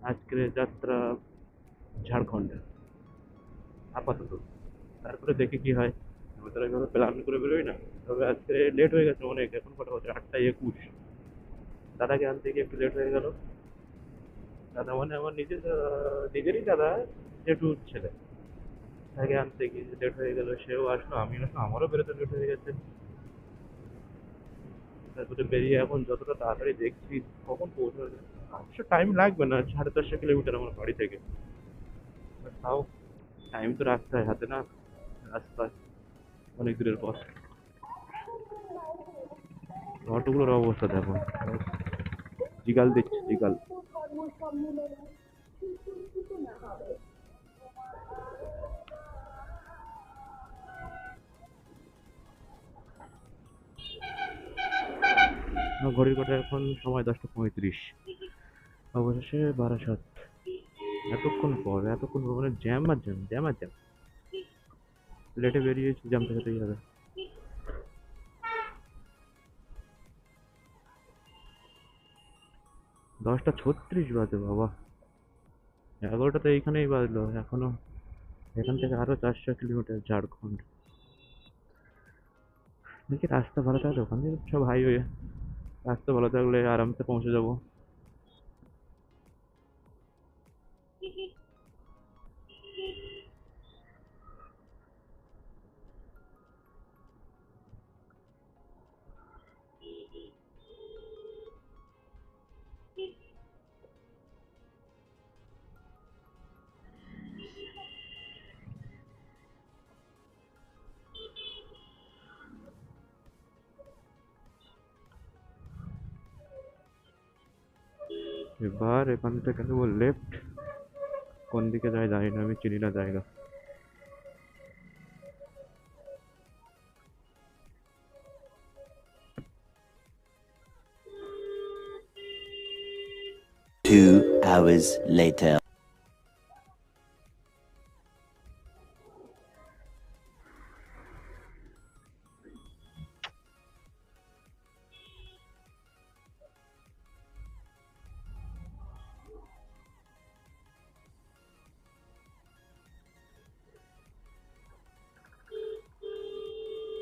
আজকের যাত্রা ঝাড়খণ্ড আপাতত। তারপরে দেখি কি হয়। আমি তো এইভাবে প্ল্যান করে বেরোই না। তবে আজকে লেট হয়ে গেছে অনেক, এখন কটা বাজে? 8টা 21। দাদাকে আনতে গিয়ে একটু লেট হয়ে গেল। দাদা মানে আমার নিজেরই দাদা, জেঠুর ছেলে। তাকে আনতে গিয়ে লেট হয়ে গেল, সেও আসলো, আমিও আসলো, আমারও বেরোতে লেট হয়ে গেছে। তারপরে বেরিয়ে এখন যতটা তাড়াতাড়ি দেখছি কখন পৌঁছানো যায়। অবশ্য টাইম লাগবে না, 4.5 কিলোমিটার আমার বাড়ি থেকে। But তাও টাইম তো রাখতে হয় হাতে, না? রাস্তায় অনেক দূরের পথ। অটোগুলোর অবস্থা দেখো, জিগাল দিচ্ছে জিগাল। আমার ঘড়ির কাঁটায় এখন সময় 10টা 35। অবশেষে বারাসাত। এতক্ষণ পর মানে জ্যাম আর জ্যাম, জ্যাম আর জ্যাম। লেটে বেরিয়েছি, জ্যাম তো হতেই হবে। 10টা 36 বাজে বাবা। 11টা তো এইখানেই বাজলো এখনো। এখান থেকে আরো 400 কিলোমিটার ঝাড়খণ্ড। দেখি রাস্তা ভালো থাকলে ওখান থেকে সব হাইওয়ে। রাস্তা ভালো থাকলে আরামসে পৌঁছে যাবো। এবার এখান থেকে নেবো লেফট। কোন দিকে যায় জানি না, আমি চিনি না জায়গা। 2 hours later.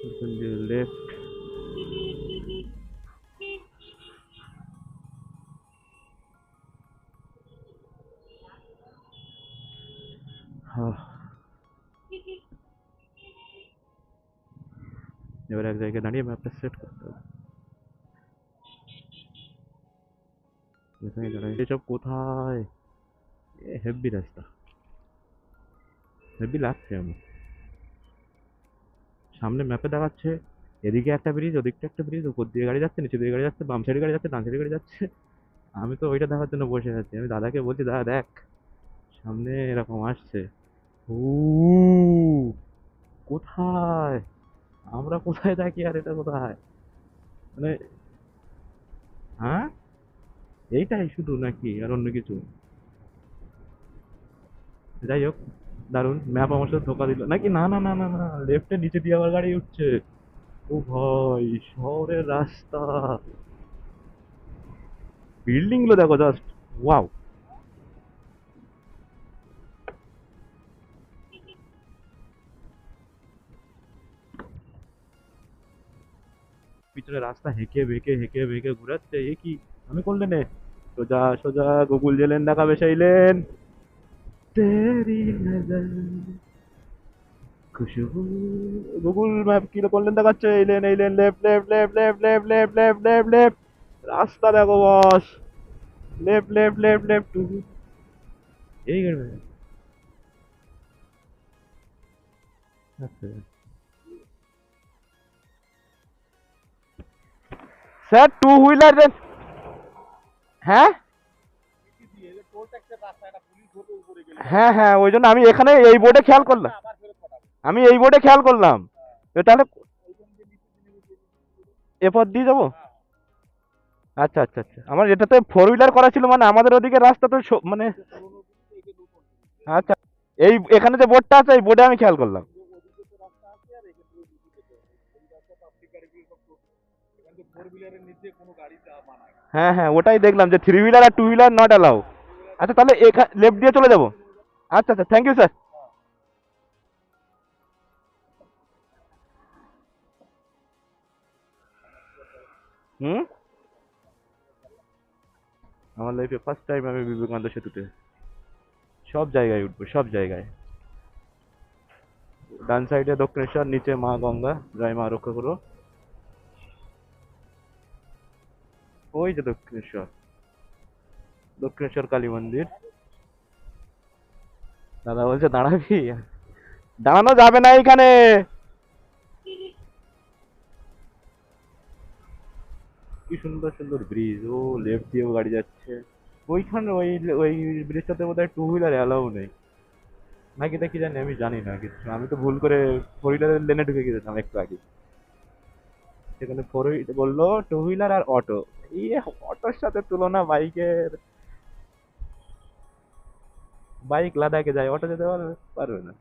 এখান দিয়ে লেফট। এবার এক জায়গায় দাঁড়িয়ে ম্যাপটা সেট করতে হবে। এখানে দাঁড়াই, এসব কোথায়? হেভি রাস্তা, হেভি লাগছে আমার। সামনে ম্যাপে দেখাচ্ছে এদিকে একটা ব্রিজ, ওদিকটা একটা ব্রিজ, উপর দিয়ে গাড়ি যাচ্ছে, নিচে দিয়ে গাড়ি যাচ্ছে, বাম সাইডে গাড়ি যাচ্ছে, ডান সাইডে গাড়ি যাচ্ছে। আমি তো ওইটা দেখার জন্য বসে আছি। আমি দাদাকে বলছি, দাদা দেখ সামনে এরকম আসছে। উ কোথায়? আমরা কোথায় থাকি আর এটা কোথায়? মানে, হ্যাঁ, এইটাই শুধু নাকি আর অন্য কিছু? যাই হোক, দারুণ ম্যাপ আমার সাথে ধোকা দিল নাকি? না না না না না, লেফটে নিচে দিয়ে আবার গাড়ি উঠছে। ও ভাই, শহরের রাস্তা, বিল্ডিং গুলো দেখো জাস্ট, ওয়াও। পিছনে রাস্তা হেঁকে বেঁকে ঘুরাচ্ছে, এ কি? আমি কোন লেনে? সোজা সোজা গুগল যে লেন দেখাবে সেই লেন। তেরি নজর খুশবু। গুগল ম্যাপ কি কোন লেন দেখাচ্ছে? এই lane left left left left left left left left left. রাস্তা দেখো boss, left left left left two. এই গাড়ি, আচ্ছা স্যার, টু হুইলার। হ্যাঁ হ্যাঁ হ্যাঁ, ওই জন্য আমি এখানে এই বোর্ডে খেয়াল করলাম। আমি এই বোর্ডে খেয়াল করলাম। তাহলে এরপর দিয়ে যাবো। আচ্ছা আচ্ছা আচ্ছা, আমার এটাতে ফোর হুইলার করা ছিল, মানে আমাদের ওদিকে রাস্তা তো মানে। আচ্ছা, এই এখানে যে বোর্ডটা আছে এই বোর্ডে আমি খেয়াল করলাম। হ্যাঁ হ্যাঁ, ওটাই দেখলাম যে থ্রি হুইলার আর টু হুইলার নট অ্যালাউ। আচ্ছা তাহলে লেফট দিয়ে চলে যাবো। আচ্ছা আচ্ছা, থ্যাংক ইউ স্যার। হুম। আমার লাইফে ফার্স্ট টাইম আমি বিবেকানন্দ সেতুতে সব জায়গায় উঠবো, সব জায়গায়। ডান সাইডে দক্ষিণেশ্বর, নিচে মা গঙ্গা, জয় মা রক্ষা করো। ওই যে দক্ষিণেশ্বর, দক্ষিণেশ্বর কালী মন্দির। দাদা বলছে দাঁড়াবি? দাঁড়ানো যাবে না এখানে। কি সুন্দর সুন্দর ব্রিজ, ও লেফট দিয়েও গাড়ি যাচ্ছে। ওইখানে ওই ওই ব্রিজটাতে বোধহয় টু হুইলার অ্যালাউ নেই নাকি, তা কি জানি, আমি জানি না কিছু। আমি তো ভুল করে ফোর হুইলারের লেনে ঢুকে গেছিলাম একটু আগে। সেখানে ফোর হুইলার বললো, টু হুইলার আর অটো। ইয়ে, অটোর সাথে তুলনা বাইকের। বাইক লাদাখে যায়, অটো যেতে পারবে পারবে না,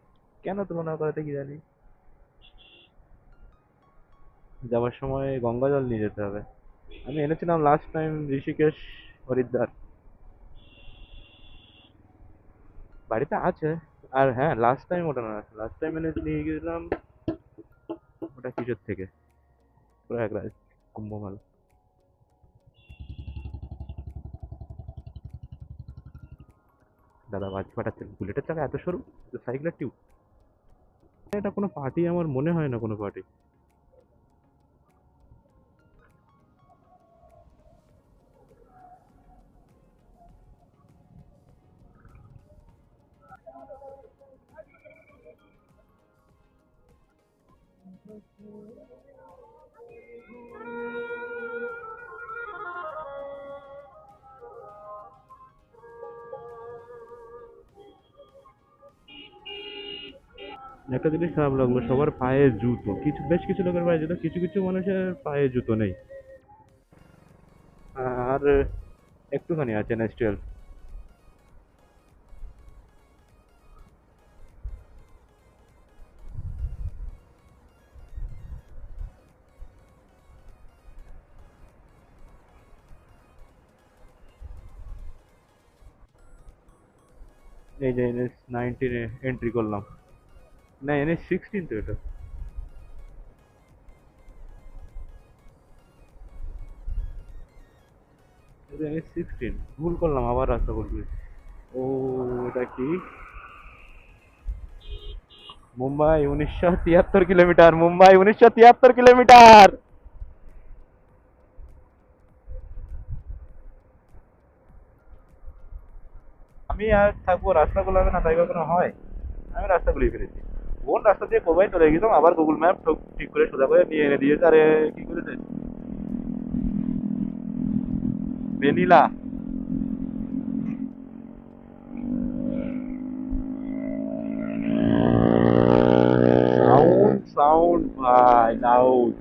কেন তুলনা করাতে কি জানি। যাওয়ার সময় গঙ্গা জল নিয়ে যেতে হবে। আমি এনেছিলাম লাস্ট টাইম ঋষিকেশ, হরিদ্বার, বাড়িতে আছে। আর হ্যাঁ, লাস্ট টাইম ওটা না, লাস্ট টাইম এনে নিয়ে গেছিলাম ওটা কিসের থেকে, প্রয়াগরাজ, কুম্ভমেলা। দাদা বাজ ফাটাচ্ছেন, বুলেটের চাকা এত সরু, সাইকেলের টিউব। এটা কোনো পার্টি আমার মনে হয় না, কোনো পার্টি। একটা জিনিস খারাপ লাগলো, সবার পায়ে জুতো, কিছু বেশ কিছু লোকের পায়ে জুতো, কিছু কিছু মানুষের পায়ে জুতো নেই। আর একটুখানি আছে নেস্ট্রিয়াল। এই যে NH-19 এন্ট্রি করলাম। না, NH-16 তো এটা। এটা NH-16, ভুল করলাম, আবার রাস্তা বলবি। ও, এটা কি? Mumbai 1973 kilometre, Mumbai 1973 kilometre. আমি আর থাকবো, রাস্তাগুলো হবে না তাই কখনো হয়? আমি রাস্তা গুলিয়ে ফেলেছি। কোন রাস্তা দিয়ে কোবাই চলে গেছিলাম, আবার গুগল ম্যাপ ঠিক করে সোজা করে নিয়ে এনে দিয়েছে। আরে কি করেছে, ভ্যানিলা। সাউন্ড সাউন্ড ভাই, লাউড।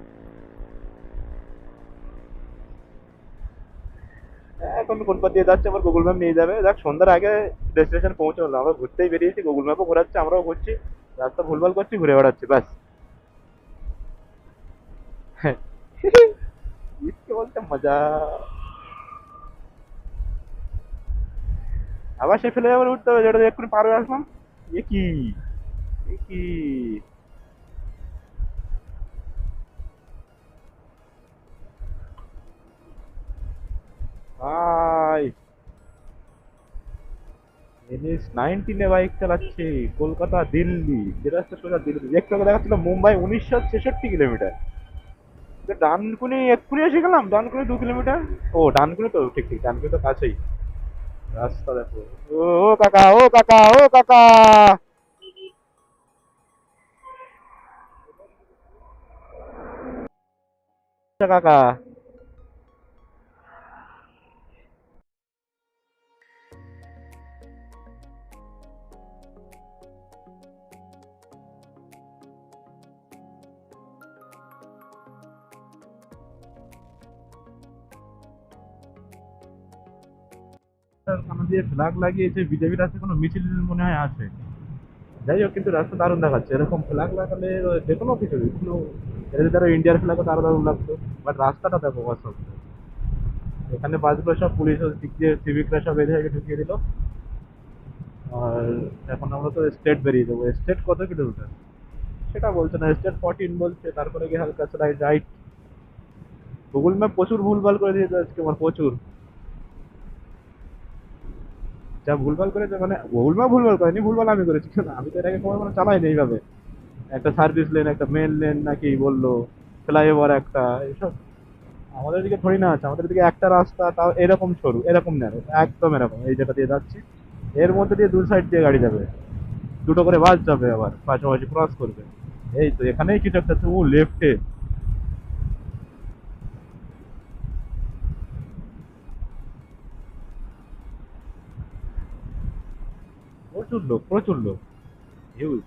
এখন কোন পথ দিয়ে যাচ্ছে, আবার গুগল ম্যাপ নিয়ে যাবে। দেখ, সন্ধ্যার আগে ডেস্টিনেশন পৌঁছালাম, আমরা ঘুরতেই বেরিয়েছি, গুগল ম্যাপও ঘোরাচ্ছে, আমরাও ঘুরছি, রাস্তা ভুলভাল করছি, ঘুরে বেড়াচ্ছি, ব্যাস। इसके বলতে মজা। আবার সেই ফেলে আবার উঠতে হবে, যেটা দিয়ে এক্ষুনি পার হয়ে আসলাম। এ কি, এ কি ভাই, NH-19 বাইক চালাচ্ছি, কলকাতা দিল্লি, যে রাস্তা সোজা দিল্লি, একটু আগে দেখাচ্ছিল মুম্বাই 1966 কিলোমিটার। ডানকুনি এক্ষুনি এসে গেলাম, ডানকুনি 2 কিলোমিটার। ও ডানকুনি তো, ঠিক ঠিক, ডানকুনি তো কাছেই। রাস্তা দেখো। ও, ও কাকা, ও কাকা, ও কাকা। আচ্ছা কাকা। সামনে দিয়ে ফ্ল্যাগ লাগিয়েছে, বিজেপির আছে, কোনো মিছিল মনে হয় আছে। যাই হোক, কিন্তু রাস্তা দারুণ দেখাচ্ছে, এরকম ফ্ল্যাগ লাগালে যে কোনো কিছু, কোনো এর দ্বারা ইন্ডিয়ার ফ্ল্যাগও তার দারুণ লাগতো। বাট রাস্তাটা দেখো অসম। এখানে বাসগুলো সব পুলিশ দিক দিয়ে সিভিকরা সব এদিকে ঢুকিয়ে দিল। আর এখন আমরা তো স্টেট বেরিয়ে যাবো। স্টেট কত কিলোমিটার সেটা বলছে না, স্টেট 14 বলছে। তারপরে গিয়ে হালকা রাইট। গুগল ম্যাপ প্রচুর ভুলভাল করে দিয়েছে আজকে আমার, প্রচুর। যা ভুলভাল করেছে, মানে গুগল ম্যাপ ভুলভাল করেনি, ভুলভাল আমি করেছি। কেন, আমি তো এটাকে কোনো চালাইনি এইভাবে। একটা সার্ভিস লেন, একটা মেন লেন নাকি বললো, ফ্লাইওভার একটা, এইসব আমাদের দিকে থোড়ি না আছে। আমাদের দিকে একটা রাস্তা, তাও এরকম সরু, এরকম ন্যারো, একদম এরকম, এই যেটা দিয়ে যাচ্ছি এর মধ্যে দিয়ে দু সাইড দিয়ে গাড়ি যাবে, দুটো করে বাস যাবে, আবার পাশাপাশি ক্রস করবে। এই তো এখানেই কিছু একটা আছে, ও লেফটে। প্রচুর লোক, প্রচুর লোক, হিউজ।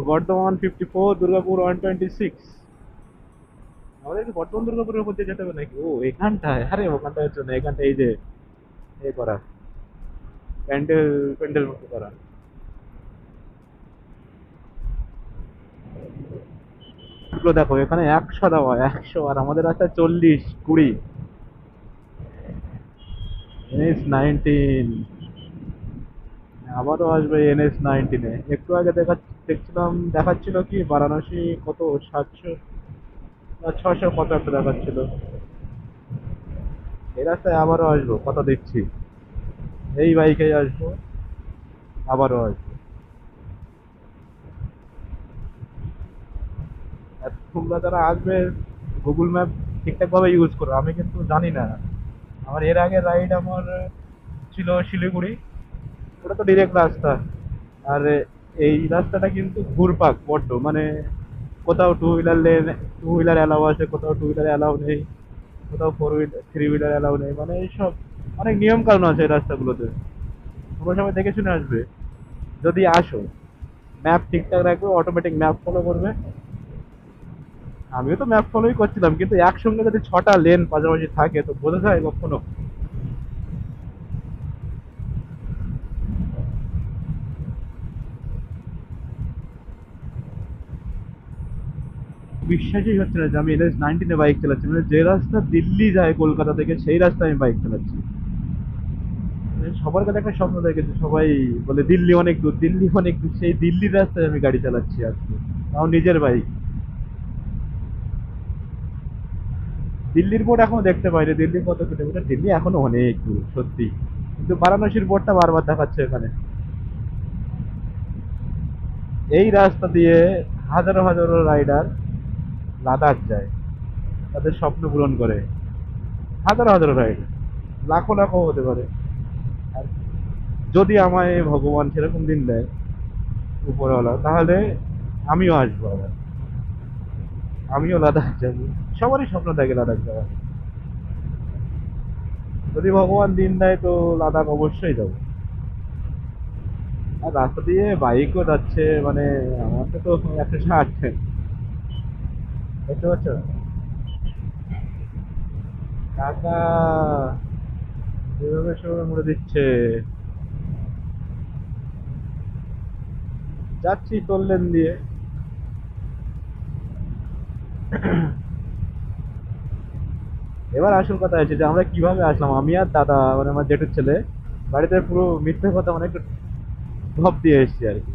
বর্ধমান 54, দুর্গাপুর 126। আমাদের কি বর্ধমান দুর্গাপুরের মধ্যে যেতে হবে নাকি? ও এখানটায়, আরে ওখানটায় হচ্ছে না, এখানটায় এই যে এ করা, প্যান্ডেল, প্যান্ডেল মতো করা। এগুলো দেখো, এখানে 100 দেওয়া, 100, আর আমাদের আছে 40, 20। NH-19 আবারও আসবে, NH-19 একটু আগে দেখছিলাম, দেখাচ্ছিল কি বারাণসী কত, 700 না 600 কত একটা দেখাচ্ছিল। এই রাস্তায় আবারও আসবো, কথা দেখছি। এই বাইকেই আসবো, আবারও আসবো। আর তোমরা যারা আসবে, গুগল ম্যাপ ঠিকঠাক ভাবে ইউজ করো। আমি কিন্তু জানি না। আমার এর আগে রাইড আমার ছিল শিলিগুড়ি, ওটা তো ডিরেক্ট রাস্তা। আর এই রাস্তাটা কিন্তু ঘুরপাক বড্ড, মানে কোথাও two wheeler lane, two wheeler allow আছে, কোথাও টু হুইলার অ্যালাউ নেই, কোথাও four wheeler, three wheeler allow নেই, মানে এইসব অনেক নিয়ম কানুন আছে এই রাস্তাগুলোতে। তোমরা সবাই দেখে শুনে আসবে যদি আসো। ম্যাপ ঠিকঠাক রাখবে, অটোমেটিক ম্যাপ ফলো করবে। আমিও তো ম্যাপ ফলোই করছিলাম, কিন্তু একসঙ্গে যদি 6টা লেন পাশাপাশি থাকে তো বোঝা যায় কখনো? বিশ্বাসই হচ্ছে না যে আমি NH-19 বাইক চালাচ্ছি, মানে যে রাস্তা দিল্লি যায় কলকাতা থেকে, সেই রাস্তায় আমি বাইক চালাচ্ছি। মানে সবার কাছে একটা স্বপ্ন থাকে যে সবাই বলে দিল্লি অনেক দূর, দিল্লি অনেক দূর, সেই দিল্লির রাস্তায় আমি গাড়ি চালাচ্ছি আজকে, তাও নিজের বাইক। দিল্লির বোর্ড এখনো দেখতে পাইনি, দিল্লি কত কিলোমিটার, দিল্লি এখনো অনেক দূর সত্যি। কিন্তু বারাণসীর বোর্ডটা বারবার দেখাচ্ছে এখানে। এই রাস্তা দিয়ে হাজারো হাজারো রাইডার লাদাখ যায়, তাদের স্বপ্ন পূরণ করে। হাজারো হাজারো রাইডার, লাখো লাখো হতে পারে। আর যদি আমায় ভগবান সেরকম দিন দেয় উপরওয়ালা, তাহলে আমিও আসবো আবার, আমিও লাদাখ যাবো। সবারই স্বপ্ন থাকে লাদাখ যাওয়ার। যদি ভগবান দিন দেয় তো লাদাখ অবশ্যই যাবো। আর রাস্তা দিয়ে বাইকও যাচ্ছে, মানে আমারটা তো 160, দেখতে পাচ্ছ? কাকা যেভাবে সেভাবে মুড়ে দিচ্ছে। যাচ্ছি তোর লেন দিয়ে। এবার আসল কথা আছে যে আমরা কিভাবে আসলাম, আমি আর দাদা, মানে আমার জেঠুর ছেলে। বাড়িতে পুরো মিথ্যে কথা, মানে একটু ঢপ দিয়ে এসেছি আর কি।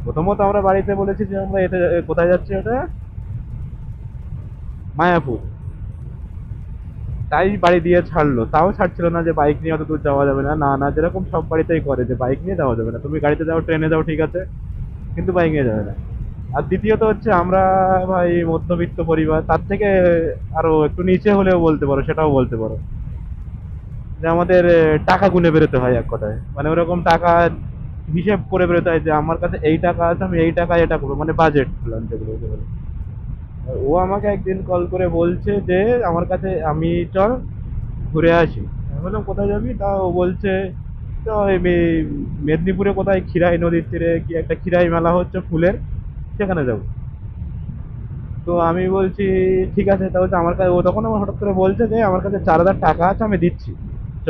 প্রথমত আমরা বাড়িতে বলেছি যে আমরা এটা কোথায় যাচ্ছি, ওটা মায়াপুর। তাই বাড়ি দিয়ে ছাড়লো, তাও ছাড়ছিল না যে বাইক নিয়ে অত দূর যাওয়া যাবে না, না না, যেরকম সব বাড়িতেই করে যে বাইক নিয়ে যাওয়া যাবে না, তুমি গাড়িতে যাও, ট্রেনে যাও, ঠিক আছে, কিন্তু বাইক নিয়ে যাবে না। আর দ্বিতীয়ত হচ্ছে আমরা ভাই মধ্যবিত্ত পরিবার, তার থেকে আরো একটু নিচে হলেও বলতে পারো, সেটাও বলতে পারো যে আমাদের টাকা গুনে বেরোতে হয় এক কথায়, মানে ওরকম টাকা হিসেব করে বেরোতে হয় যে আমার কাছে এই টাকা আছে, আমি এই টাকায় এটা করবো, মানে বাজেট প্ল্যান যেগুলো বলে। ও আমাকে একদিন কল করে বলছে যে আমার কাছে, আমি চল ঘুরে আসি। আমি বললাম কোথায় যাবি? তা ও বলছে তো এই মেদিনীপুরে কোথায় খিরাই নদীর তীরে কি একটা খিরাই মেলা হচ্ছে ফুলের, সেখানে যাবো। তো আমি বলছি ঠিক আছে, তাহলে তো আমার কাছে, ও তখন আমার হঠাৎ করে বলছে যে আমার কাছে 4,000 টাকা আছে, আমি দিচ্ছি, চ।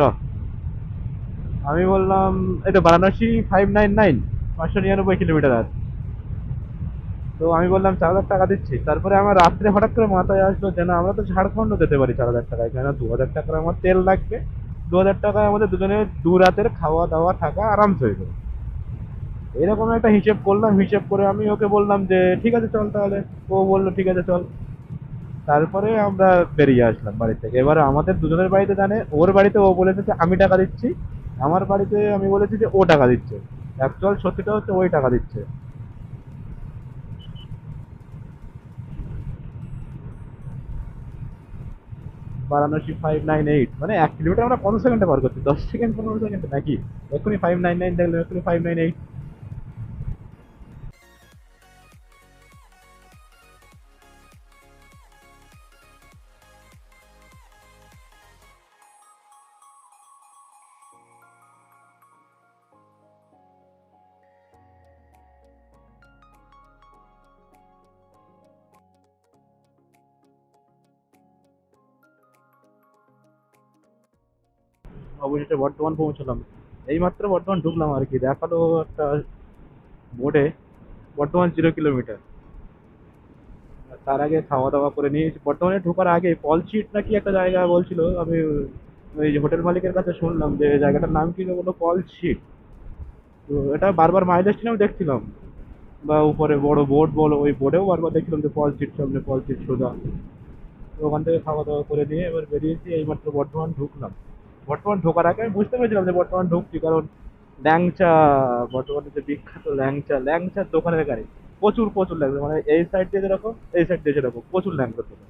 আমি বললাম এই তো বারাণসী 599, 599 কিলোমিটার আছে। তো তো আমি বললাম 4,000 টাকা দিচ্ছি। তারপরে আমার রাত্রে হঠাৎ করে মাথায় আসলো যে না, আমরা তো ঝাড়খণ্ড যেতে পারি 4,000 টাকায়, কেন 2,000 টাকার আমার তেল লাগবে, 2,000 টাকায় আমাদের দুজনের 2 রাতের খাওয়া দাওয়া থাকা আরামসে হয়ে যাবে। এরকম একটা হিসেব করলাম, হিসেব করে আমি ওকে বললাম যে ঠিক আছে চল তাহলে। ও বললো ঠিক আছে চল। তারপরে আমরা বেরিয়ে আসলাম বাড়ি থেকে। এবার আমাদের দুজনের বাড়িতে জানে, ওর বাড়িতে ও বলেছে যে আমি টাকা দিচ্ছি, আমার বাড়িতে আমি বলেছি যে ও টাকা দিচ্ছে। অ্যাকচুয়াল সত্যিটা হচ্ছে ওই টাকা দিচ্ছে। বারাণসী 598, মানে 1 কিলোমিটার আমরা কত সেকেন্ডে পার করছি, 10 সেকেন্ড 15 সেকেন্ডে নাকি? এক্ষুনি 599 দেখলাম, এক্ষুনি 598। অবশেষে বর্ধমান পৌঁছলাম। এইমাত্র বর্ধমান ঢুকলাম আর কি, দেখালো একটা বোর্ডে বর্ধমান 0 কিলোমিটার। তার আগে খাওয়া দাওয়া করে নিয়েছি। বর্তমানে ঢোকার আগে পলশিট নাকি একটা জায়গা বলছিল, আমি ওই যে হোটেল মালিকের কাছে শুনলাম যে জায়গাটার নাম কি, বললো পলশিট। তো এটা বারবার মাইল স্টেশনেও দেখছিলাম, বা উপরে বড় বোর্ড বলো, ওই বোর্ডেও বারবার দেখছিলাম যে পলশিট, সামনে পলশিট সোজা। তো ওখান থেকে খাওয়া দাওয়া করে নিয়ে এবার বেরিয়েছি, এইমাত্র বর্ধমান ঢুকলাম। বর্তমান ঢোকার আগে আমি বুঝতে পেরেছিলাম যে বর্তমান ঢুকছি, কারণ ল্যাংচা, বর্তমানে যে বিখ্যাত ল্যাংচা, ল্যাংচার দোকানের গাড়ি প্রচুর প্রচুর লাগবে, মানে এই সাইড দিয়ে যেরকম এই সাইড দিয়ে সেরকম প্রচুর ল্যাংচার দোকান।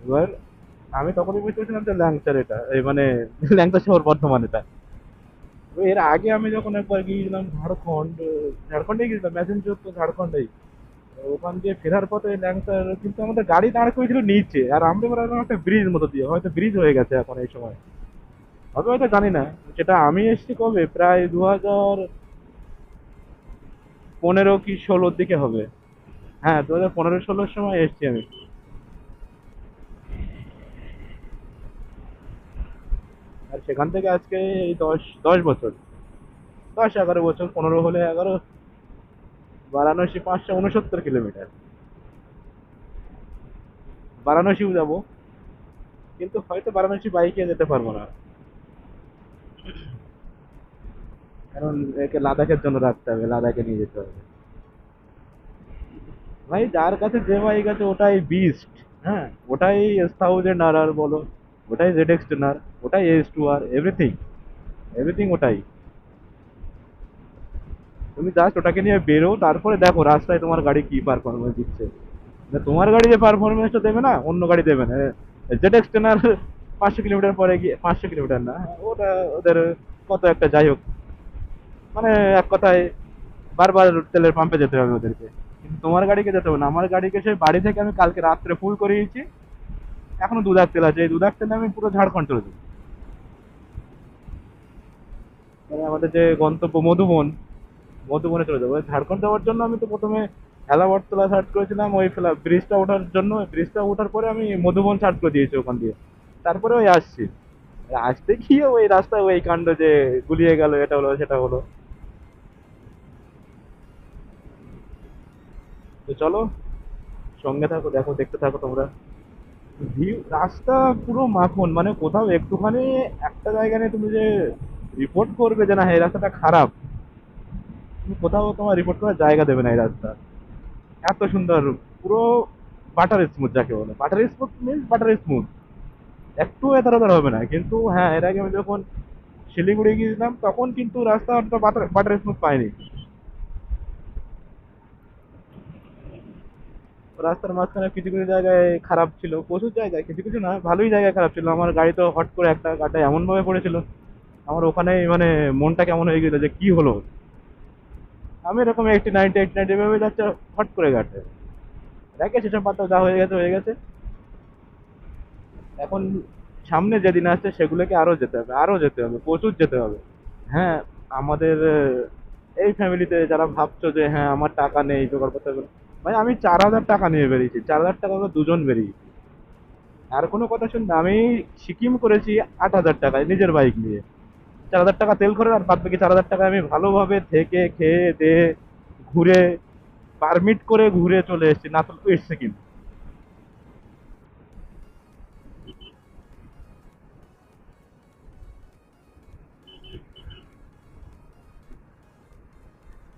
এবার আমি তখনই বুঝতে পেরেছিলাম যে ল্যাংচার এটা, এই মানে ল্যাংচা শহর বর্ধমান এটা। তো এর আগে আমি যখন একবার গিয়েছিলাম ঝাড়খণ্ড, ঝাড়খণ্ডে গিয়েছিলাম ম্যাসেঞ্জোর, তো ঝাড়খণ্ডেই। ওখান দিয়ে ফেরার পথে ল্যাংচার, কিন্তু আমাদের গাড়ি দাঁড় করেছিল নিচে, আর আমরা বেরোলাম একটা ব্রিজ মতো দিয়ে, হয়তো ব্রিজ হয়ে গেছে এখন এই সময়, হবে হয়তো, জানি না। সেটা আমি এসেছি কবে, প্রায় 2015 কি 16-র দিকে হবে। হ্যাঁ, 2015-16-র সময় এসেছি আমি। আর সেখান থেকে আজকে এই 10 10 বছর, 10 11 বছর, 15 হলে 11। বারাণসী 569 কিলোমিটার। বারাণসীও যাবো, কিন্তু হয়তো বারাণসী বাইকে যেতে পারবো না, কারণ একে লাদাখের জন্য রাখতে হবে, লাদাখে নিয়ে যেতে হবে। ভাই যার কাছে যে বাইক আছে ওটাই বিস্ট। হ্যাঁ, ওটাই S1000 আর বলো, ওটাই ZX10R, ওটাই S2R, এভরিথিং, এভরিথিং ওটাই। তুমি জাস্ট ওটাকে নিয়ে বেরো, তারপরে দেখো রাস্তায় তোমার গাড়ি কি পারফরমেন্স দিচ্ছে। না, তোমার গাড়ি যে পারফরমেন্সটা দেবে না, অন্য গাড়ি দেবে না। ZX10R 500 কিলোমিটার পরে গিয়ে, 500 কিলোমিটার না, ওটা ওদের কত একটা, যাই হোক, মানে এক কথায় বারবার তেলের পাম্পে যেতে হবে ওদেরকে। কিন্তু তোমার গাড়িকে যেতে হবে না, আমার গাড়িকে সেই বাড়ি থেকে আমি কালকে রাত্রে ফুল করিয়েছি, এখনো 2 লাখ তেল আছে, এই 2 লাখ তেলে আমি পুরো ঝাড়খণ্ড চলে যাবো। মানে আমাদের যে গন্তব্য মধুবন, মধুবনে চলে যাবো। ঝাড়খণ্ড যাওয়ার জন্য আমি তো প্রথমে এলাবরতলা সার্চ করেছিলাম, ওই ব্রিজটা ওঠার জন্য, ব্রিজটা ওঠার পরে আমি মধুবন সার্চ করে দিয়েছি ওখান দিয়ে। তারপরে ওই আসছি, আর আসতে গিয়ে ওই রাস্তায় ওই কাণ্ড, যে গুলিয়ে গেল, এটা হলো সেটা হলো। তো চলো, সঙ্গে থাকো, দেখো, দেখতে থাকো তোমরা। ভিউ, রাস্তা পুরো মাখন, মানে কোথাও একটুখানি একটা জায়গা নিয়ে তুমি যে রিপোর্ট করবে যে না এই রাস্তাটা খারাপ, তুমি কোথাও তোমার রিপোর্ট করার জায়গা দেবে না এই রাস্তা। এত সুন্দর, পুরো বাটার স্মুথ, যাকে বলে butter smooth, means butter smooth, একটু এধার ওধার হবে না। কিন্তু হ্যাঁ, এর আগে আমি যখন শিলিগুড়ি গিয়েছিলাম তখন কিন্তু রাস্তা অতটা বাটার বাটার স্মুথ পাইনি। রাস্তার মাঝখানে কিছু কিছু জায়গায় খারাপ ছিল, প্রচুর জায়গায়, কিছু কিছু না, ভালোই জায়গায় খারাপ ছিল। আমার গাড়ি তো হট করে একটা গাড্ডা এমন ভাবে পড়েছিল, আমার ওখানেই মানে মনটা কেমন হয়ে গেল যে কি হলো। আমি এরকম 80 90 ভেবে যাচ্ছে, হট করে গাড়ি, দেখে সেসব পাতা, যা হয়ে গেছে হয়ে গেছে। এখন সামনে যেদিন আসছে সেগুলোকে আরো যেতে হবে, আরো যেতে হবে, প্রচুর যেতে হবে। হ্যাঁ, আমাদের এই ফ্যামিলিতে যারা ভাবছো যে হ্যাঁ আমার টাকা নেই জোগাড় করতে হবে, ভাই আমি 4,000 টাকা নিয়ে বেরিয়েছি, 4,000 টাকা আমরা দুজন বেরিয়েছি। আর কোনো কথা শুনবে, আমি সিকিম করেছি 8,000 টাকায় নিজের বাইক নিয়ে, 4,000 টাকা তেল করে, আর বাদ বাকি 4,000 টাকা আমি ভালোভাবে থেকে খেয়ে দিয়ে ঘুরে পারমিট করে ঘুরে চলে এসেছি, না তো এসছে কিন্তু।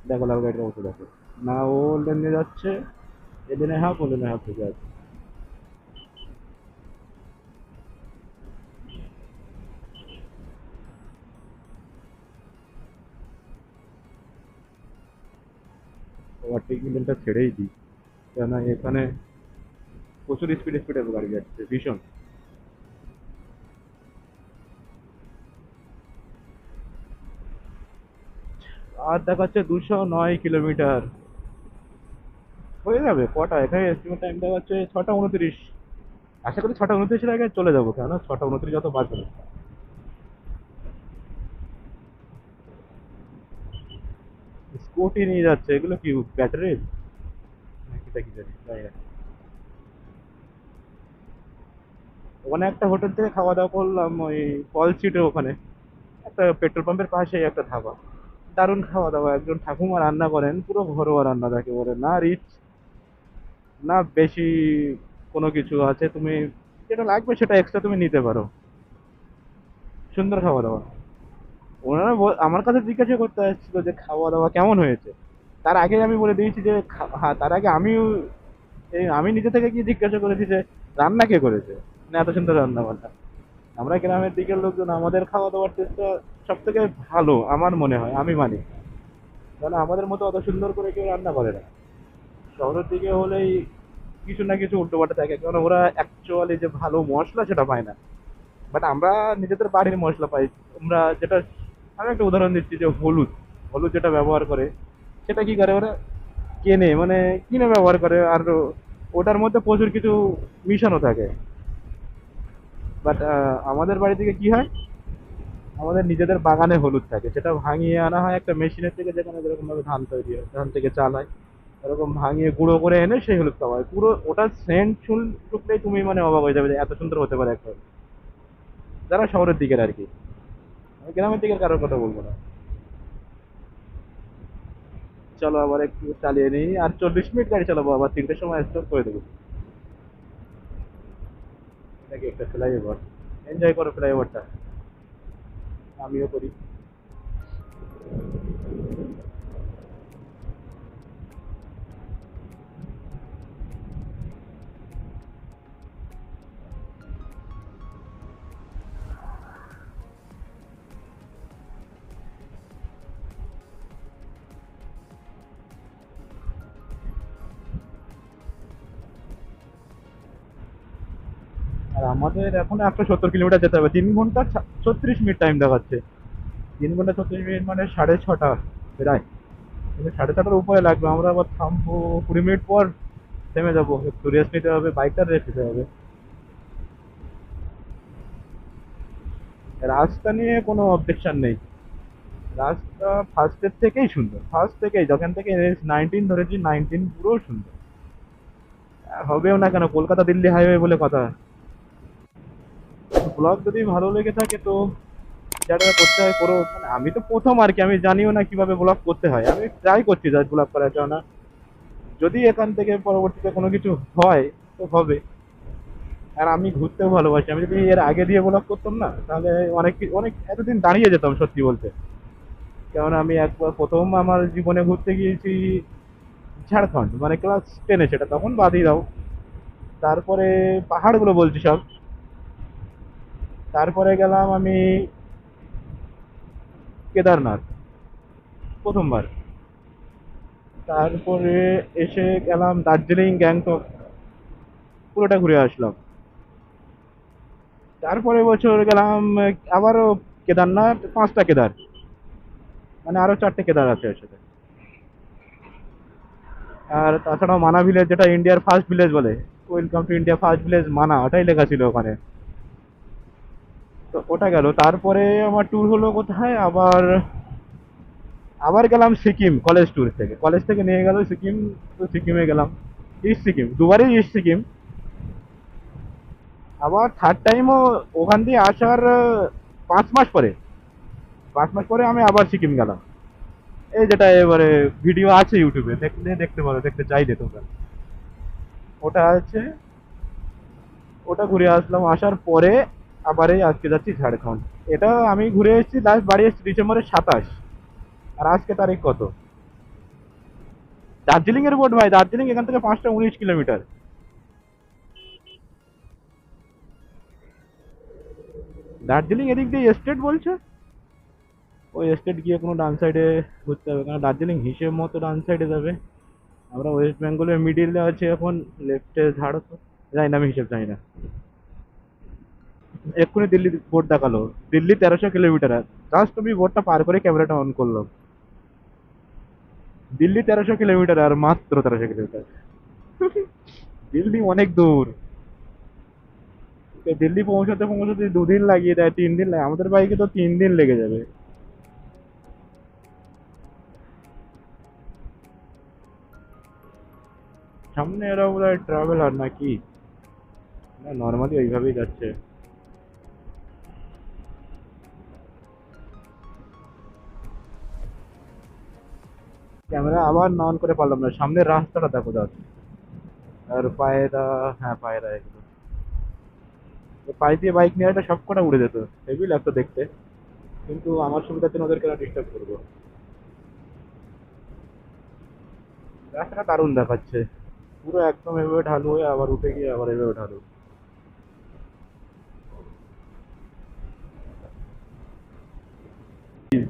দেখো লাল গাড়ির অবস্থা দেখো, না ও লেনে যাচ্ছে, এলেনে হাফ ও লেনে হাফ থেকে আছে। ওভারটেক লেনটা ছেড়েই দিই, কেন এখানে প্রচুর স্পিডে স্পিডে গাড়ি যাচ্ছে ভীষণ। আর দেখাচ্ছে 209 কিলোমিটার। হয়ে যাবে কটা, এখানে এস্টিমেট টাইম দেখাচ্ছে 6টা 29। আশা করি 6টা 29-এর আগে চলে যাবো, কেন 6টা 29 যত বাজবে না। স্কুটি নিয়ে যাচ্ছে, এগুলো কি ব্যাটারির নাকি তা কি জানি, জানি না। ওখানে একটা হোটেল থেকে খাওয়া দাওয়া করলাম, ওই কল সিটের ওখানে, একটা পেট্রোল পাম্পের পাশেই একটা ধাবা। দারুণ খাওয়া দাওয়া, একজন ঠাকুমা রান্না করেন, পুরো ঘরোয়া রান্না যাকে বলে, না রিচ না বেশি কোনো কিছু আছে, তুমি যেটা লাগবে সেটা এক্সট্রা তুমি নিতে পারো। সুন্দর খাওয়া দাওয়া। ওনারা আমার কাছে জিজ্ঞাসা করতে আসছিল যে খাওয়া দাওয়া কেমন হয়েছে। তার আগে আমি বলে দিয়েছি যে হ্যাঁ, তার আগে আমি নিজে থেকে গিয়ে জিজ্ঞাসা করেছি যে রান্না কে করেছে, না এত সুন্দর রান্না বান্না। আমরা গ্রামের দিকের লোকজন, আমাদের খাওয়া দাওয়ার টেস্টটা সব থেকে ভালো আমার মনে হয়, আমি মানি। কারণ আমাদের মতো অত সুন্দর করে কেউ রান্না করে না। শহরের দিকে হলেই কিছু না কিছু উল্টোপাল্টা থাকে, কারণ ওরা অ্যাকচুয়ালি যে ভালো মশলা সেটা পায় না। বাট আমরা নিজেদের বাড়ির মশলা পাই। আমরা যেটা, আমি একটা উদাহরণ দিচ্ছি যে হলুদ, হলুদ যেটা ব্যবহার করে, সেটা কি করে ওরা কেনে, মানে কিনে ব্যবহার করে, আর ওটার মধ্যে প্রচুর কিছু মিশানো থাকে। বাট আমাদের বাড়ি থেকে কি হয়, আমাদের নিজেদের বাগানে হলুদ থাকে, সেটা ভাঙিয়ে আনা হয় একটা মেশিনের থেকে, যেখানে যেরকম ভাবে ধান তৈরি হয়, ধান থেকে চাল হয়, এরকম ভাঙিয়ে গুঁড়ো করে এনে সেই হলুদ খাওয়া হয়। পুরো ওটা সেন্ট শুকলেই তুমি মানে অবাক হয়ে যাবে যে এত সুন্দর হতে পারে একটা হলুদ। যারা শহরের দিকের আর কি, আমি গ্রামের দিকের কারোর কথা বলবো না। চলো আবার একটু চালিয়ে নিই, আর 40 মিনিট গাড়ি চালাবো, আবার 3টের সময় স্টপ করে দেবো। নাকি একটা ফ্লাইওভার, এনজয় করো ফ্লাইওভারটা, আমিও করি। আর আমাদের এখন 170 কিলোমিটার যেতে হবে, 3 ঘন্টা 36 মিনিট টাইম দেখাচ্ছে। 3 ঘন্টা 36 মিনিট মানে 6:30 প্রায়, কিন্তু 6:30-টার উপরে লাগবে। আমরা আবার থামবো 20 মিনিট পর, থেমে যাবো, একটু রেস্ট নিতে হবে, বাইকটা রেস্ট নিতে হবে। রাস্তা নিয়ে কোনো অবজেকশন নেই, রাস্তা ফার্স্টের থেকেই সুন্দর, ফার্স্ট থেকেই যখন থেকে NH-19 ধরেছি, 19 পুরো সুন্দর। আর হবেও না কেন, কলকাতা দিল্লি হাইওয়ে বলে কথা। ব্লগ যদি ভালো লেগে থাকে তো যারা করতে হয় করো, মানে আমি তো প্রথম আর কি, আমি জানিও না কিভাবে ব্লগ করতে হয়, আমি ট্রাই করছি জাস্ট ব্লগ করার জন্য। যদি এখান থেকে পরবর্তীতে কোনো কিছু হয় তো হবে। আর আমি ঘুরতেও ভালোবাসি, আমি যদি এর আগে দিয়ে ব্লগ করতাম না, তাহলে অনেক অনেক এতদিন দাঁড়িয়ে যেতাম সত্যি বলতে। কারণ আমি একবার প্রথম আমার জীবনে ঘুরতে গিয়েছি ঝাড়খণ্ড, মানে ক্লাস 10-এ, সেটা তখন বাদই দাও। তারপরে পাহাড়গুলো বলছি সব। তারপরে গেলাম আমি কেদারনাথ প্রথমবার। তারপরে এসে গেলাম দার্জিলিং, গ্যাংটক, পুরোটা ঘুরে আসলাম। তারপরে বছর গেলাম আবারও কেদারনাথ, 5টা কেদার, মানে আরো 4টে কেদার আছে এর সাথে। আর তাছাড়াও মানা ভিলেজ, যেটা ইন্ডিয়ার ফার্স্ট ভিলেজ বলে, welcome to India first village মানা, ওটাই লেখা ছিল ওখানে। তো ওটা গেল। তারপরে আমার ট্যুর হলো কোথায়, আবার আবার গেলাম সিকিম, কলেজ ট্যুর থেকে, কলেজ থেকে নিয়ে গেল সিকিম। তো সিকিমে গেলাম, ইস্ট সিকিম, দুবারই ইস্ট সিকিম। আবার থার্ড টাইমও ওখান দিয়ে আসার 5 মাস পরে, 5 মাস পরে আমি আবার সিকিম গেলাম। এই যেটা এবারে ভিডিও আছে ইউটিউবে, দেখলে দেখতে পারো, দেখতে চাইলে তোমরা। ওটা আছে, ওটা ঘুরে আসলাম, আসার পরে আবার এই আজকে যাচ্ছি ঝাড়খণ্ড। এটা আমি ঘুরে এসেছি, লাস্ট বাড়ি এসেছি ডিসেম্বরের 27। আর আজকে তারিখ কত? দার্জিলিং এর বোর্ড ভাই, দার্জিলিং এখান থেকে 5টা 19 কিলোমিটার। দার্জিলিং এদিক দিয়ে স্টেট বলছে, ওই স্টেট গিয়ে কোনো ডান সাইডে ঘুরতে হবে, কারণ দার্জিলিং হিসেব মতো ডান সাইডে যাবে। আমরা ওয়েস্ট বেঙ্গলের মিডিলে আছি এখন, লেফটে ঝাড় তো, জানি না, আমি হিসেব জানি না। এক্ষুনি দিল্লি বোর্ড দেখালো, দিল্লি 1300 কিলোমিটার। জাস্ট আমি বোর্ডটা পার করে ক্যামেরাটা অন করলাম, দিল্লি 1300 কিলোমিটার, আর মাত্র 1300 কিলোমিটার। দিল্লি অনেক দূর। তো দিল্লি পৌঁছাতে পৌঁছাতে 2 দিন লাগিয়ে দেয়, 3 দিন লাগে, আমাদের বাইকে তো 3 দিন লেগে যাবে। সামনে এরা বোধ হয় ট্রাভেলার নাকি, না নর্মালি ওইভাবেই যাচ্ছে। ক্যামেরা আবার অন করে পারলাম না, সামনের রাস্তাটা দেখো দাদা। আর পায়রা, হ্যাঁ পায়রা এগুলো, পায়ে দিয়ে বাইক নিয়ে একটা সব কটা উড়ে যেত, হেভি লাগতো দেখতে। কিন্তু আমার সুবিধার জন্য ওদেরকে ডিস্টার্ব করবো। রাস্তাটা দারুণ দেখাচ্ছে, পুরো একদম এভাবে ঢালু হয়ে আবার উঠে গিয়ে আবার এভাবে ঢালু।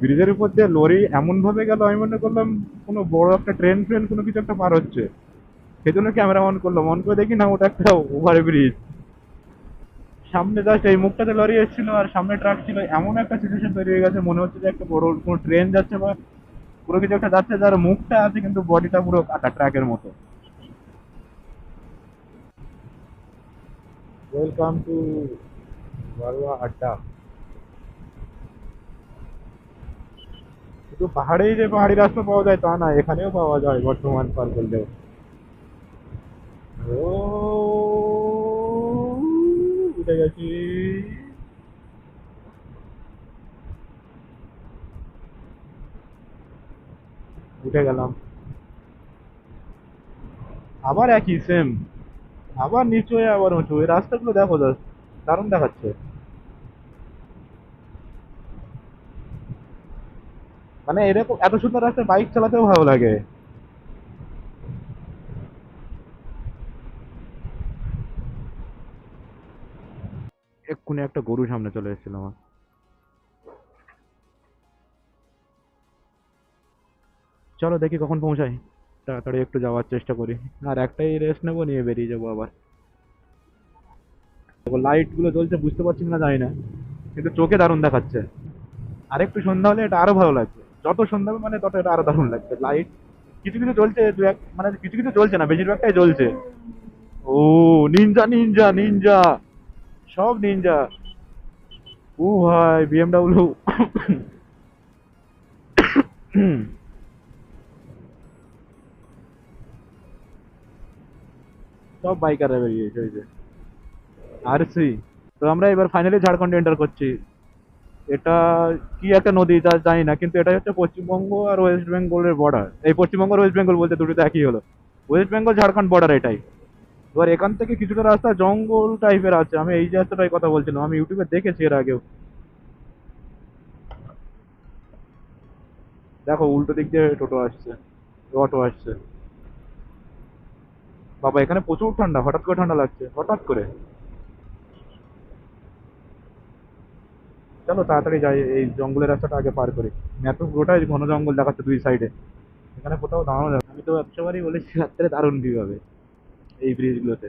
ব্রিজের উপর দিয়ে লরি এমন ভাবে গেল, আমি মনে করলাম কোনো বড় একটা ট্রেন ফ্রেন কোনো কিছু একটা পার হচ্ছে। সেজন্য ক্যামেরা অন করলাম, অন করে দেখি না, ওটা একটা ওভার ব্রিজ। সামনে জাস্ট এই মুখটাতে লরি এসেছিল আর সামনে ট্রাক ছিল, এমন একটা সিচুয়েশন তৈরি হয়ে গেছে, মনে হচ্ছে যে একটা বড় কোনো ট্রেন যাচ্ছে বা পুরো কিছু একটা যাচ্ছে, যার মুখটা আছে কিন্তু বডিটা পুরো কাটা ট্রাকের মতো। ওয়েলকাম টু বারুয়া আড্ডা। শুধু পাহাড়েই যে পাহাড়ি রাস্তা পাওয়া যায় তা না, এখানেও পাওয়া যায় বর্ধমান পার করলেও। ও উঠে গেছি, উঠে গেলাম। আবার একই সেম, আবার নিচু হয়ে আবার উঁচু, এই রাস্তাগুলো দেখো জাস্ট, দারুণ দেখাচ্ছে। মানে এরকম এত সুন্দর রাস্তায় বাইক চালাতেও ভালো লাগে। এক্ষুনি একটা গরু সামনে চলে এসেছিল আমার। চলো দেখি কখন পৌঁছাই, তাড়াতাড়ি একটু যাওয়ার চেষ্টা করি। আর একটাই রেস্ট নেবো, নিয়ে বেরিয়ে যাবো আবার। লাইট গুলো জ্বলছে, বুঝতে পারছি না জানি না, কিন্তু চোখে দারুণ দেখাচ্ছে। আর একটু সন্ধ্যা হলে এটা আরো ভালো লাগবে, যত সন্ধ্যা হবে মানে তত এটা আরো দারুণ লাগবে। লাইট কিছু কিছু জ্বলছে, দু এক মানে কিছু কিছু জ্বলছে না, বেশিরভাগটাই জ্বলছে। ও নিনজা নিনজা নিনজা, সব নিনজা। ও ভাই বিএমডাব্লিউ। সব বাইকাররা বেরিয়েছে ওই যে, আরসি। তো আমরা এবার ফাইনালি ঝাড়খণ্ড এন্টার করছি। এটা কি একটা নদী তা জানি না, কিন্তু এটা হচ্ছে পশ্চিমবঙ্গ আর ওয়েস্ট বেঙ্গলের বর্ডার। এই পশ্চিমবঙ্গ আর ওয়েস্ট বেঙ্গল বলতে দুটো তো একই হলো, ওয়েস্ট বেঙ্গল ঝাড়খণ্ড বর্ডার এটাই। এবার এখান থেকে কিছুটা রাস্তা জঙ্গল টাইপের আছে, আমি এই যে রাস্তাটাই কথা বলছিলাম, আমি ইউটিউবে দেখেছি এর আগেও। দেখো উল্টো দিক দিয়ে টোটো আসছে, অটো আসছে। বাবা এখানে প্রচুর ঠান্ডা, হঠাৎ করে ঠান্ডা লাগছে, হঠাৎ করে। চলো তাড়াতাড়ি যাই, এই জঙ্গলের রাস্তাটা আগে পার করি। ম্যাপে পুরোটাই ঘন জঙ্গল দেখাচ্ছে দুই সাইডে, এখানে কোথাও দাঁড়ানো যাবে না। আমি তো একশোবারই বলেছি রাত্রে দারুণ ভিউ হবে এই ব্রিজগুলোতে।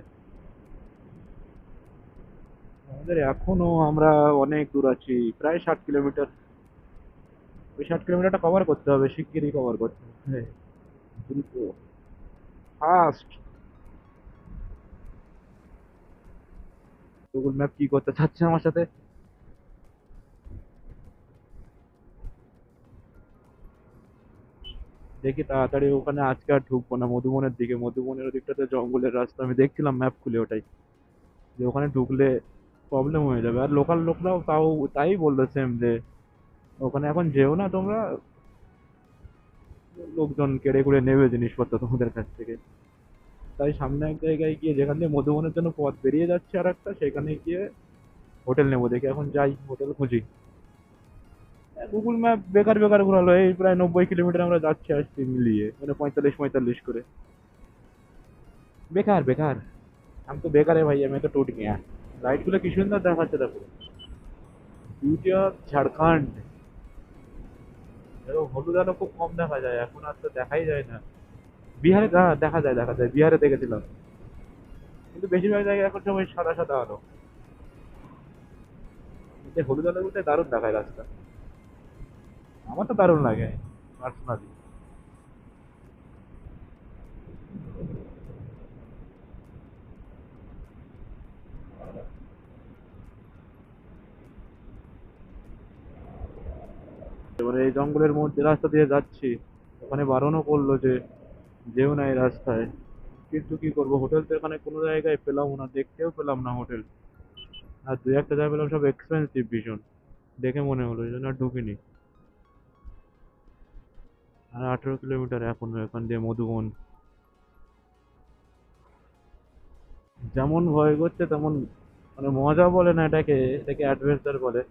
আমাদের এখনো আমরা অনেক দূর আছি, প্রায় 60 কিলোমিটার। ওই 60 কিলোমিটারটা কভার করতে হবে, শিগগিরই কভার করতে হবে, দ্রুত, ফাস্ট। গুগল ম্যাপ কি করতে চাচ্ছে আমার সাথে? দেখি তাড়াতাড়ি ওখানে আজকে আর ঢুকবো না, মধুবনের দিকে, মধুবনের ওদিকটাতে জঙ্গলের রাস্তা, আমি দেখছিলাম ম্যাপ খুলে ওটাই, যে ওখানে ঢুকলে প্রবলেম হয়ে যাবে। আর লোকাল লোকরাও তাও তাই বললো সেম, যে ওখানে এখন যেও না তোমরা, লোকজন কেড়ে কুড়ে নেবে জিনিসপত্র তোমাদের কাছ থেকে। তাই সামনে এক জায়গায় গিয়ে, যেখান দিয়ে মধুবনের জন্য পথ বেরিয়ে যাচ্ছে আর একটা, সেখানে গিয়ে হোটেল নেবো দেখি। এখন যাই হোটেল খুঁজি। গুগল ম্যাপ বেকার বেকার ঘোরালো, এই প্রায় 90 কিলোমিটার আমরা যাচ্ছি আসছি মিলিয়ে, মানে 45 45 করে। বেকার বেকার। আমি তো বেকার है भाई, मैं तो टूट गया। লাইট গুলো কি সুন্দর দেখাচ্ছে দেখো। Beauty of Jharkhand. এরকম হলুদ আলো খুব কম দেখা যায় এখন, আর তো দেখাই যায় না। বিহারে দেখা যায় বিহারে দেখেছিলাম, কিন্তু বেশিরভাগ জায়গায় এখন সবাই সাদা সাদা আলো। এতে হলুদ আলো বলতে দারুণ দেখায় রাস্তা। আমার তো দারুণ লাগে পার্সোনালি। এবারে এই জঙ্গলের মধ্যে রাস্তা দিয়ে যাচ্ছি, ওখানে বারণও করলো যে যেও না এই রাস্তায়। কিন্তু কি করবো, হোটেল তো এখানে কোনো জায়গায় পেলাম না, দেখতেও পেলাম না হোটেল। আর দু একটা জায়গা পেলাম, সব এক্সপেন্সিভ ভীষণ। দেখে মনে হলো, এই জন্য আর ঢুকিনি। আর 18 কিলোমিটার এখনো এখান দিয়ে মধুবন। যেমন ভয় করছে তেমন, মানে মজা বলে না এটাকে, এটাকে অ্যাডভেঞ্চার বলে।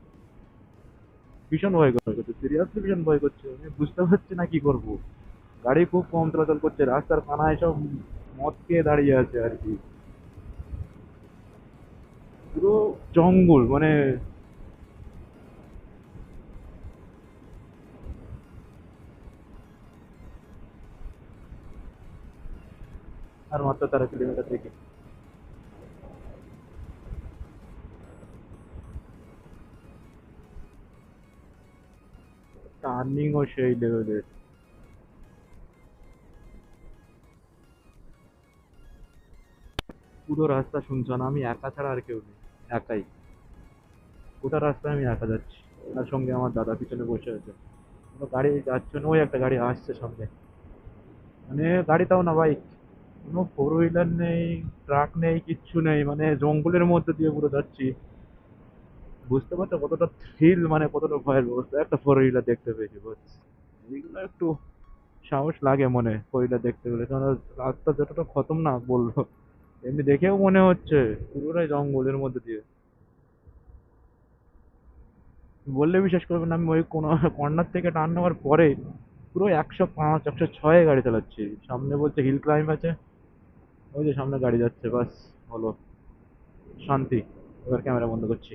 ভীষণ ভয় করছে, সিরিয়াসলি ভীষণ ভয় করছে। আমি বুঝতে পারছি না কি করব। গাড়ি খুব কম চলাচল করছে, রাস্তার কানায় সব মদ খেয়ে দাঁড়িয়ে আছে আর কি। পুরো জঙ্গল মানে। আর মাত্র 13 কিলোমিটার থেকে টার্নিংও সেই লেভেলের। পুরো রাস্তা শুনছান, আমি একা ছাড়া আর কেউ নেই। একাই গোটা রাস্তায় আমি একা যাচ্ছি। তার সঙ্গে আমার দাদা পিছনে বসে আছে। কোনো গাড়ি যাচ্ছে না, ওই একটা গাড়ি আসছে সামনে। মানে গাড়ি তাও না বাইক। কোনো ফোর হুইলার নেই, ট্রাক নেই, কিচ্ছু নেই, মানে জঙ্গলের মধ্যে দিয়ে পুরো যাচ্ছি। বুঝতে পারছো কতটা থ্রিল, মানে কতটা ভয়ের ব্যবস্থা, একটা ফোর হুইলার দেখতে পেয়েছি বস। এইগুলো একটু সাহস লাগে মনে, ফোর হুইলার দেখতে গেলে, কারণ রাস্তা যতটা খতম না বললো, এমনি দেখেও মনে হচ্ছে পুরোটাই জঙ্গলের মধ্যে দিয়ে। বললে বিশ্বাস করবে না, আমি ওই কোনো কর্নার থেকে টার্ন নেওয়ার পরে পুরো 105 106 গাড়ি চালাচ্ছি। সামনে বলছে হিল ক্লাইম্ব আছে, ওই যে সামনে গাড়ি যাচ্ছে, বাস হলো, শান্তি। এবার ক্যামেরা বন্ধ করছি।